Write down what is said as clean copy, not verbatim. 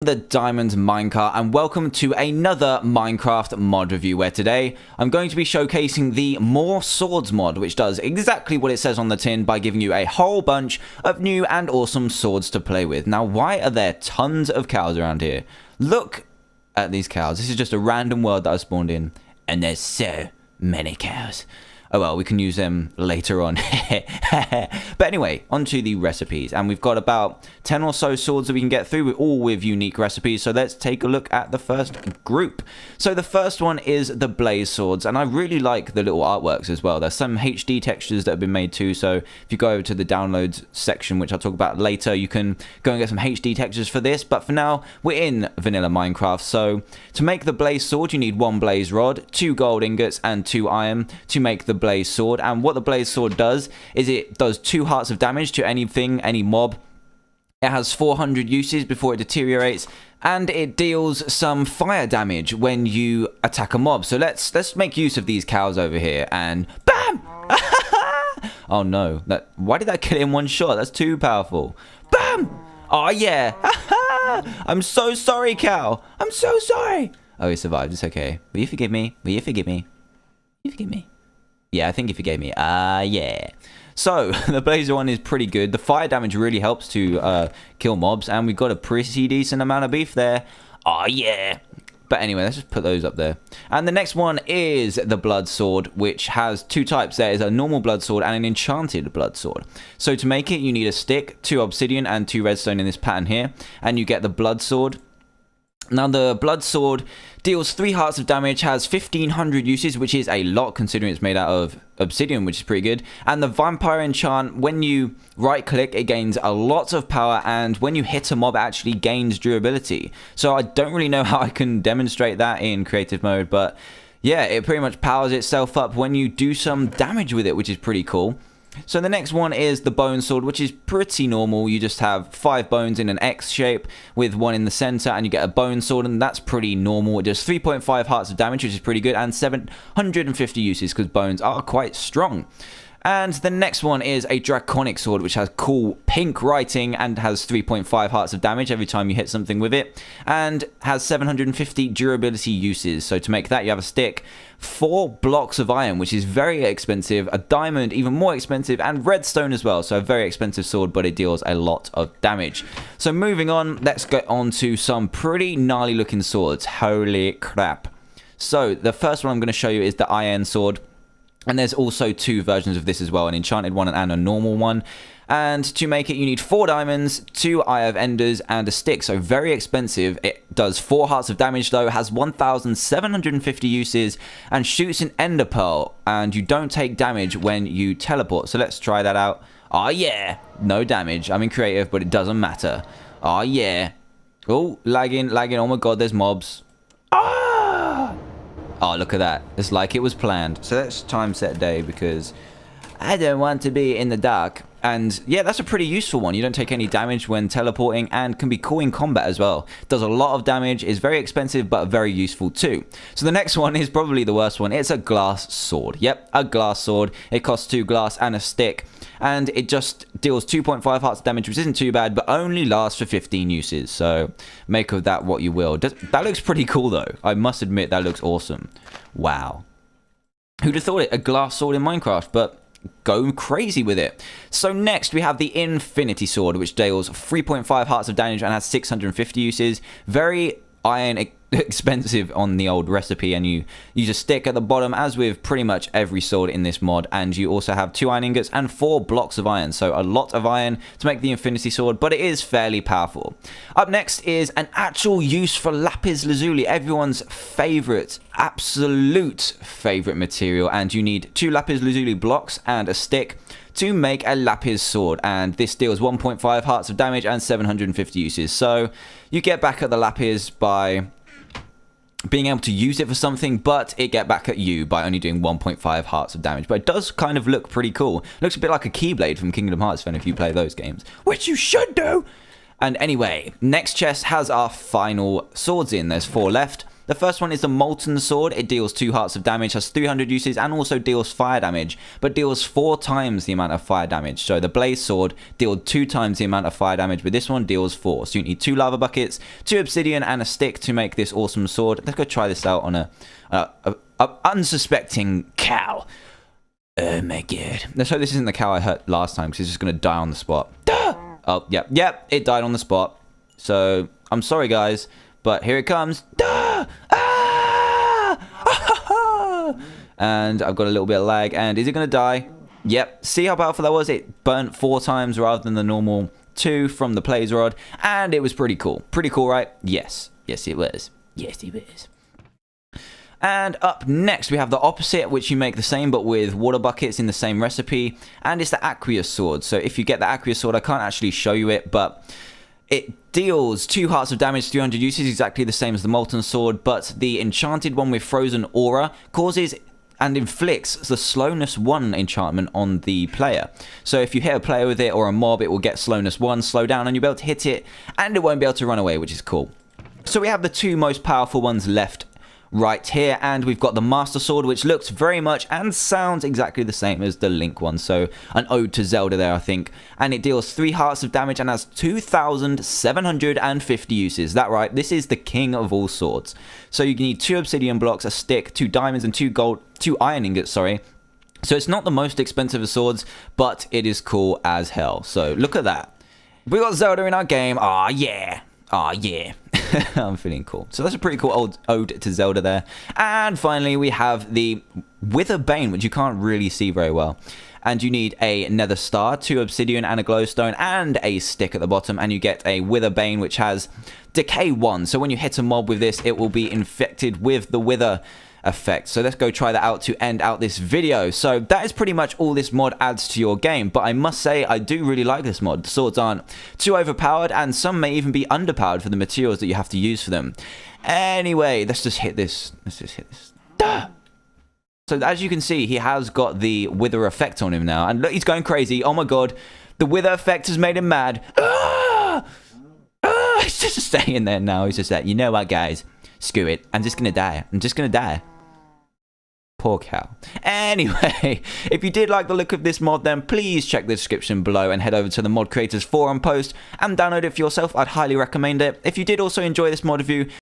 the Diamond Minecart, and welcome to another Minecraft mod review, where today I'm going to be showcasing the More Swords mod, which does exactly what it says on the tin by giving you a whole bunch of new and awesome swords to play with. Now, why are there tons of cows around here? Look at these cows. This is just a random world that I spawned in, and there's so many cows. Oh well, we can use them later on. But anyway, onto the recipes. And we've got about 10 or so swords that we can get through, all with unique recipes. So let's take a look at the first group. So the first one is the blaze swords. And I really like the little artworks as well. There's some HD textures that have been made too. So if you go over to the downloads section, which I'll talk about later, you can go and get some HD textures for this. But for now, we're in vanilla Minecraft. So to make the blaze sword, you need 1 blaze rod, 2 gold ingots, and 2 iron to make the blaze sword. And what the blaze sword does is it does 2 hearts of damage to anything, any mob. It has 400 uses before it deteriorates, and it deals some fire damage when you attack a mob. So let's make use of these cows over here, and BAM! Oh no, why did that kill it in one shot? That's too powerful. BAM! Oh yeah. I'm so sorry, cow. I'm so sorry. Oh, he survived. It's okay. Will you forgive me? Will you forgive me? Will you forgive me? Yeah, I think he forgave me. Yeah. So, the blazer one is pretty good. The fire damage really helps to kill mobs, and we've got a pretty decent amount of beef there. Oh, yeah. But anyway, let's just put those up there. And the next one is the blood sword, which has 2 types. There is a normal blood sword and an enchanted blood sword. So, to make it, you need a stick, 2 obsidian, and 2 redstone in this pattern here. And you get the blood sword. Now, the blood sword deals 3 hearts of damage, has 1500 uses, which is a lot considering it's made out of obsidian, which is pretty good. And the vampire enchant, when you right click, it gains a lot of power, and when you hit a mob, it actually gains durability. So I don't really know how I can demonstrate that in creative mode, but yeah, it pretty much powers itself up when you do some damage with it, which is pretty cool. So the next one is the bone sword, which is pretty normal. You just have 5 bones in an X shape with 1 in the center, and you get a bone sword, and that's pretty normal. It does 3.5 hearts of damage, which is pretty good, and 750 uses because bones are quite strong. And the next one is a draconic sword, which has cool pink writing and has 3.5 hearts of damage every time you hit something with it, and has 750 durability uses. So to make that, you have a stick, 4 blocks of iron, which is very expensive, a diamond, even more expensive, and redstone as well. So a very expensive sword, but it deals a lot of damage. So moving on, let's get on to some pretty gnarly looking swords. Holy crap. So the first one I'm going to show you is the iron sword. And there's also 2 versions of this as well, an enchanted one and a normal one. And to make it, you need 4 diamonds, 2 eye of enders, and a stick. So very expensive. It does 4 hearts of damage though, has 1750 uses, and shoots an ender pearl. And you don't take damage when you teleport. So let's try that out. Oh yeah, no damage. I'm in creative, but it doesn't matter. Oh yeah. Oh, lagging. Oh my god, there's mobs. Oh, look at that. It's like it was planned. So let's time set day because I don't want to be in the dark. And yeah, that's a pretty useful one. You don't take any damage when teleporting and can be cool in combat as well. Does a lot of damage, is very expensive, but very useful too. So the next one is probably the worst one. It's a glass sword. Yep, a glass sword. It costs 2 glass and a stick. And it just deals 2.5 hearts of damage, which isn't too bad, but only lasts for 15 uses. So make of that what you will. That looks pretty cool though. I must admit, that looks awesome. Wow. Who'd have thought it? A glass sword in Minecraft, but go crazy with it. So next we have the infinity sword, which deals 3.5 hearts of damage and has 650 uses. Very iron expensive on the old recipe, and you use a stick at the bottom, as with pretty much every sword in this mod. And you also have 2 iron ingots and 4 blocks of iron, so a lot of iron to make the infinity sword, but it is fairly powerful. Up next is an actual use for lapis lazuli, everyone's favorite, absolute favorite material, and you need 2 lapis lazuli blocks and a stick to make a lapis sword, and this deals 1.5 hearts of damage and 750 uses. So you get back at the lapis by being able to use it for something, but it get back at you by only doing 1.5 hearts of damage. But it does kind of look pretty cool. Looks a bit like a Keyblade from Kingdom Hearts fan if you play those games, which you should do. And anyway, next chest has our final swords in. There's 4 left. The first one is the Molten Sword. It deals 2 hearts of damage, has 300 uses, and also deals fire damage, but deals 4 times the amount of fire damage. So the Blaze Sword dealt 2 times the amount of fire damage, but this one deals 4. So you need 2 lava buckets, 2 obsidian, and a stick to make this awesome sword. Let's go try this out on a unsuspecting cow. Oh my god. Let's hope this isn't the cow I hurt last time, because it's just going to die on the spot. Oh, yep, it died on the spot. So, I'm sorry guys, but here it comes. And I've got a little bit of lag, and is it going to die? Yep, see how powerful that was? It burnt 4 times rather than the normal 2 from the Blaze Rod, and it was pretty cool. Pretty cool, right? Yes. Yes, it was. Yes, it was. And up next, we have the opposite, which you make the same, but with water buckets in the same recipe, and it's the Aqueous Sword. So if you get the Aqueous Sword, I can't actually show you it, but it deals 2 hearts of damage, 300 uses, exactly the same as the Molten Sword, but the enchanted one with Frozen Aura causes and inflicts the slowness 1 enchantment on the player. So if you hit a player with it or a mob, it will get slowness 1, slow down, and you'll be able to hit it, and it won't be able to run away, which is cool. So we have the 2 most powerful ones left right here, and we've got the Master Sword, which looks very much and sounds exactly the same as the Link one, so an ode to Zelda there, I think. And it deals 3 hearts of damage and has 2,750 uses. That right, this is the king of all swords. So you need 2 obsidian blocks, a stick, 2 diamonds, and 2 iron ingots, sorry. So it's not the most expensive of swords, but it is cool as hell. So look at that. We got Zelda in our game. Aw, yeah. Aw, yeah. I'm feeling cool. So that's a pretty cool old ode to Zelda there. And finally, we have the Wither Bane, which you can't really see very well. And you need a nether star, 2 obsidian, and a glowstone, and a stick at the bottom. And you get a Wither Bane, which has Decay 1. So when you hit a mob with this, it will be infected with the Wither effect. So let's go try that out to end out this video. So that is pretty much all this mod adds to your game, but I must say I do really like this mod. The swords aren't too overpowered, and some may even be underpowered for the materials that you have to use for them. Anyway, let's just hit this. Duh! So as you can see, he has got the Wither effect on him now, and look, he's going crazy. Oh my god, the Wither effect has made him mad. He's just staying there now. He's just like, you know what guys, screw it, I'm just gonna die. Poor cow. Anyway, if you did like the look of this mod, then please check the description below and head over to the Mod Creators Forum post and download it for yourself. I'd highly recommend it. If you did also enjoy this mod review,